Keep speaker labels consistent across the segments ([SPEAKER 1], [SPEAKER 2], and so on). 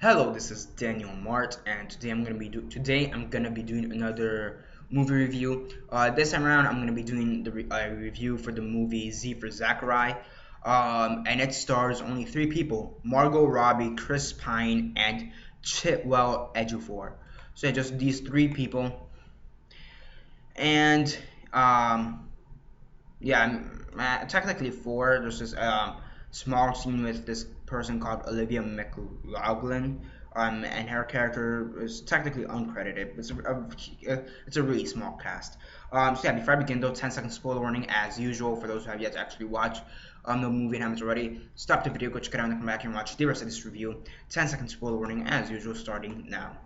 [SPEAKER 1] Hello, this is Daniel Mart, and today I'm gonna be doing another movie review. This time around, I'm gonna be doing the review for the movie Z for Zachary, and it stars only three people: Margot Robbie, Chris Pine, and Chitwell Ejiofor. So yeah, just these three people, and um, yeah, technically four. There's this small scene with this person called Olivia McLaughlin, and her character is technically uncredited. It's a really small cast. So yeah, before I begin though, 10-second spoiler warning as usual for those who have yet to actually watch the movie and haven't already. Stop the video, go check it out, and come back and watch the rest of this review. 10-second spoiler warning as usual, starting now.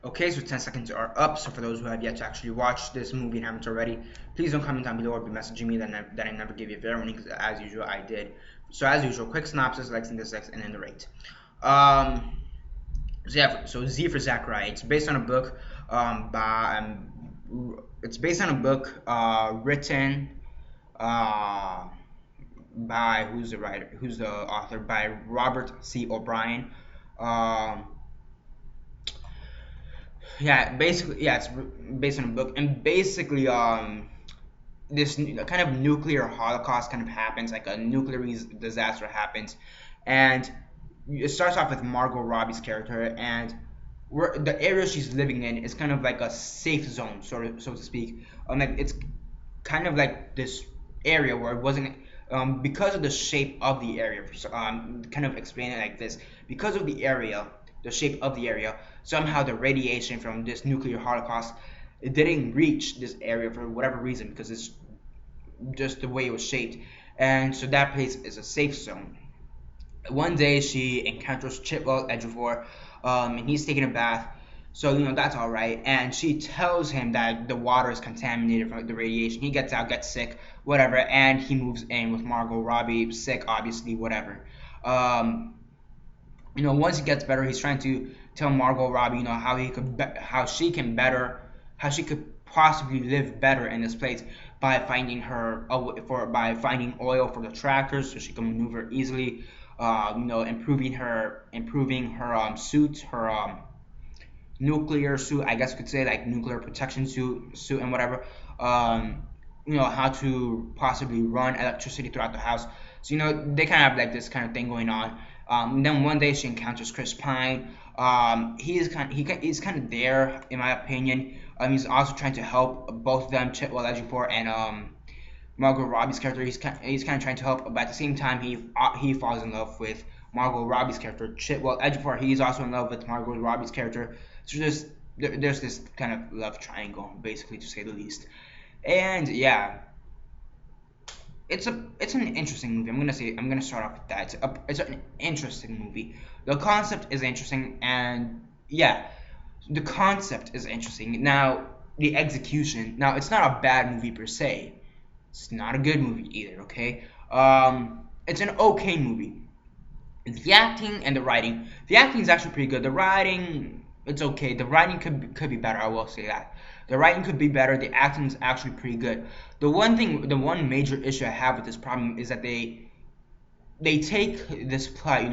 [SPEAKER 1] Okay, so 10 seconds are up. So for those who have yet to actually watch this movie and haven't already, please don't comment down below or be messaging me that I never gave you a fair warning, because as usual I did. So as usual, quick synopsis, likes and dislikes, and then the rate. So yeah, so Z for Zachary. It's based on a book written uh, by who's the author, by Robert C. O'Brien. Um, yeah, it's based on a book, and basically, this kind of nuclear holocaust kind of happens, like a nuclear disaster happens, and it starts off with Margot Robbie's character, and the area she's living in is kind of like a safe zone, so to speak. Like it's kind of like this area where it wasn't. Because of the shape of the area, kind of explain it like this: because of the shape of the area, somehow the radiation from this nuclear holocaust, it didn't reach this area for whatever reason, because it's just the way it was shaped, and so that place is a safe zone. One day she encounters Chitwell Ejiofor, and he's taking a bath. So that's all right, and she tells him that the water is contaminated from the radiation. He gets out, gets sick, whatever, and he moves in with Margot Robbie, sick, obviously, whatever. Um, once he gets better, he's trying to tell Margot Robbie, how she could possibly live better in this place by finding by finding oil for the tractors so she can maneuver easily. Improving her suit, her nuclear suit, I guess you could say, like nuclear protection suit and whatever. How to possibly run electricity throughout the house. So they kind of have like this kind of thing going on. Then one day she encounters Chris Pine. He's kind of there, in my opinion. He's also trying to help both of them, Chitwell Ejiofor and Margot Robbie's character. He's kind of trying to help, but at the same time, he falls in love with Margot Robbie's character, Chitwell Ejiofor. He's also in love with Margot Robbie's character. So there's this kind of love triangle, basically, to say the least. And yeah, it's an interesting movie. I'm gonna start off with that. It's an interesting movie. The concept is interesting, and yeah, the concept is interesting. Now the execution. Now it's not a bad movie per se. It's not a good movie either. Okay, it's an okay movie. The acting and the writing. The acting is actually pretty good. The writing, it's okay. The writing could be better. I will say that. The writing could be better. The acting is actually pretty good. The one major issue I have with this problem is that they take this plot,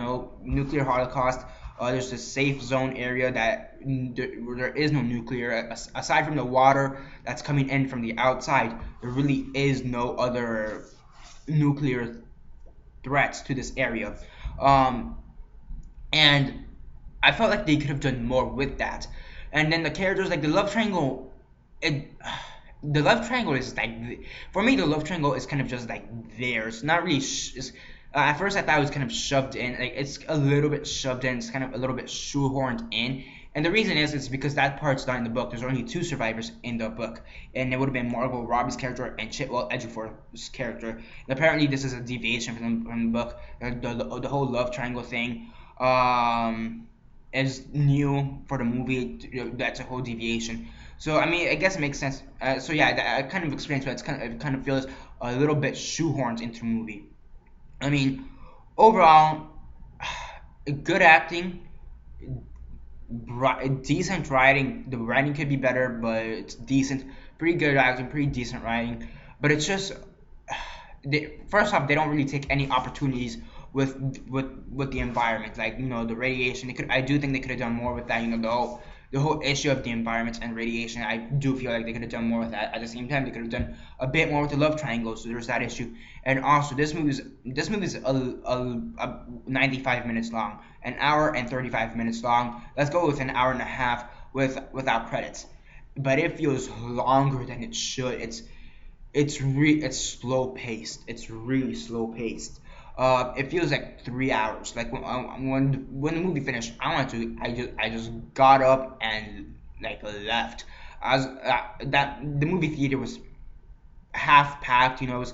[SPEAKER 1] nuclear holocaust. There's this safe zone area where there is no nuclear. Aside from the water that's coming in from the outside, there really is no other nuclear threats to this area. Um, and I felt like they could have done more with that. And then the characters, like the love triangle, it the love triangle is like, for me, the love triangle is kind of just like there. It's not really. At first, I thought it was kind of shoved in. Like it's a little bit shoved in. It's kind of a little bit shoehorned in. And the reason is because that part's not in the book. There's only two survivors in the book, and it would have been Margot Robbie's character and Chitwell Ejiofor's character. And apparently, this is a deviation from the book. The whole love triangle thing is new for the movie. That's a whole deviation. So I mean, I guess it makes sense. So yeah, that kind of explains why it kind of feels a little bit shoehorned into the movie. I mean, overall, good acting, decent writing. The writing could be better, but it's decent. Pretty good acting, pretty decent writing. But it's just, first off, they don't really take any opportunities with the environment, like the radiation. I do think they could have done more with that. The whole issue of the environment and radiation. I do feel like they could have done more with that. At the same time, they could have done a bit more with the love triangle. So there's that issue. And also, this movie is a 95 minutes long, an hour and 35 minutes long. Let's go with an hour and a half without credits. But it feels longer than it should. It's slow paced. It's really slow paced. It feels like 3 hours. Like when the movie finished, I just got up and like left. I was that the movie theater was half packed. It was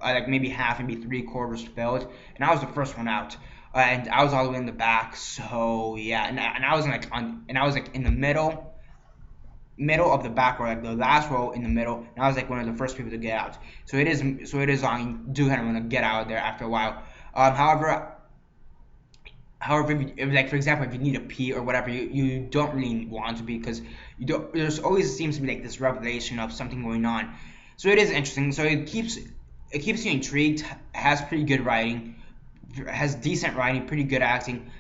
[SPEAKER 1] like maybe half, maybe three quarters filled, and I was the first one out. And I was all the way in the back. So yeah, and I was like in the middle of the back row, like the last row in the middle, and I was like one of the first people to get out. So it is long. You do kind of want to get out of there after a while. However, like for example, if you need a pee or whatever, you don't really want to be, because you don't. There's always seems to be like this revelation of something going on. So it is interesting. So it keeps you intrigued. Has pretty good writing, has decent writing, pretty good acting.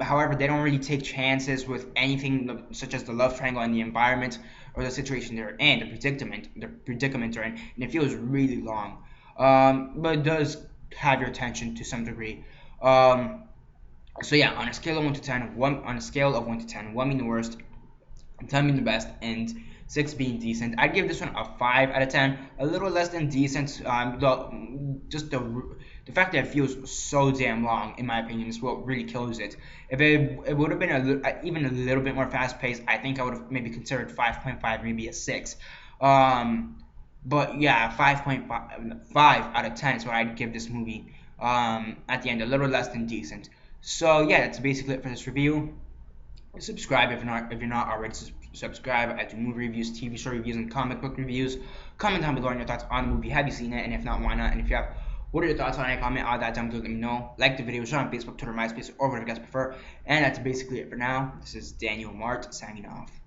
[SPEAKER 1] However, they don't really take chances with anything such as the love triangle and the environment or the situation they're in, the predicament they're in, and it feels really long. But it does have your attention to some degree. So yeah, on a scale of 1 to 10, one being the worst, 10 being the best, and 6 being decent, I'd give this one a 5 out of 10. A little less than decent. The fact that it feels so damn long, in my opinion, is what really kills it. If it would have been even a little bit more fast paced, I think I would have maybe considered 5.5, maybe a 6. But yeah, 5.5 out of 10 is what I'd give this movie. At the end, a little less than decent. So yeah, that's basically it for this review. Subscribe if you're not already subscribe. I do movie reviews, TV show reviews, and comic book reviews. Comment down below on your thoughts on the movie. Have you seen it? And if not, why not? And if you have, what are your thoughts on it? Comment all that down below. Let me know. Like the video, share on Facebook, Twitter, MySpace, or whatever you guys prefer. And that's basically it for now. This is Daniel Mart signing off.